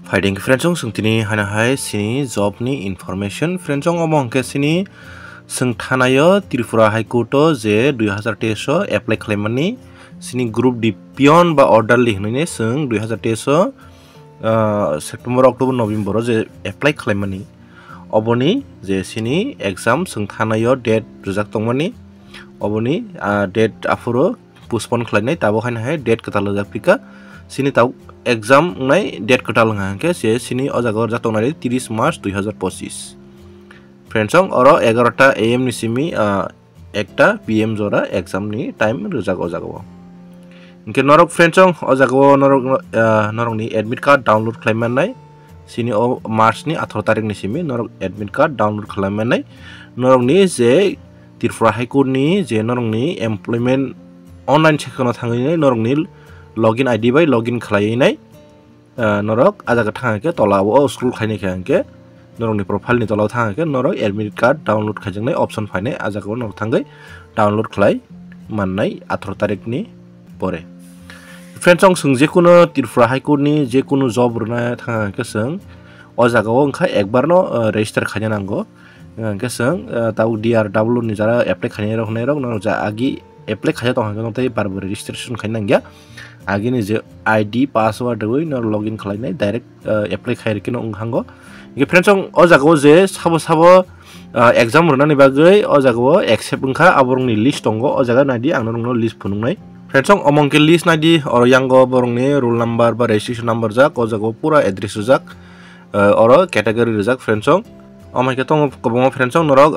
Fighting friendsong sungtini hana hai sini job ni information friendsong omong ke sini sungthanayo Tripura High Court je 2023 apply khlaimani sini group D pion ba orderly hnine sung 2023 September October November je apply khlaimani oboni je sini exam sungthanayo date rijak tongmani oboni date afuro postpone khlainai tabo hana hai date katal jak pika sini taw exam nai date katal ngake se sini ojago jak tongnai 30 March 2025 friendsong oro 11 am ni simi ekta pm jora exam ni time rijak ojago inke norok friendsong ojago norok ni admit card download khlaimanai sini o March ni 18 tarik ni simi norok admit card download khlaimanai norok ni je Tripura High Court ni je norok ni employment online check kono thangai norok ni login ID by login khlainai norok ajaga thangake tolao scroll khainai khanke norok ni profile ni tolao thangake norok admit card download khajangnai option phainai ajaga norok thangai download khlai mannai 18 tarik ni pore friends sung je kuno Tripura High Court ni je kuno job runa thangake sung o jaga onkha ekbar no register khajanango ke sung tau DRW ni jara apply khainai rok norok ja agi apply khaya tong hangke tai barbar registration khainangya agi ni je ID password doi nor login khlainai direct apply khair kino onghango ge friends o jago je sabo exam runa ni bagai o jago accept ongkha aborong ni list tongo o jaga nadi ang no list phunungnai friends omong ke list nadi or yango borong ni roll number ba registration number jak o jago pura address jak oro category jak friends omai ke tong kobong friends norok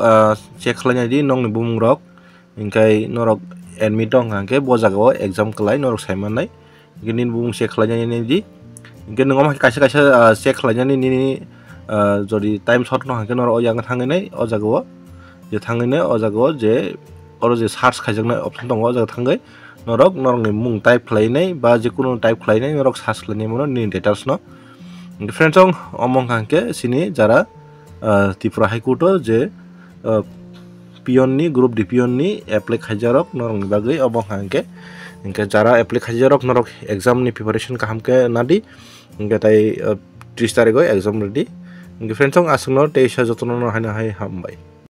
check khlainai di nong ni bumung rok ingkai norok admit dong hangke bo jago exam klai norok saimanai ginin bung check khlainai ni di ingke nongom kaisa check khlainai ni jodi time short no hangke norok yang thangai o jago je thangai o jago je oro je search khaijaknai option dong o jago thangai norok ni mung type khlainai ba je kuno type khlainai norok search khlainai mono ni details no friends omong hangke sini jara Tripura High Court je pion ni group D pion ni apply khajarok norok ni bagai obong hangke ingke jara apply khajarok norok exam ni preparation kahamke nadi ingke tai 30 tarik exam ready ingke friends asungno teisa jotono hana hai hambai।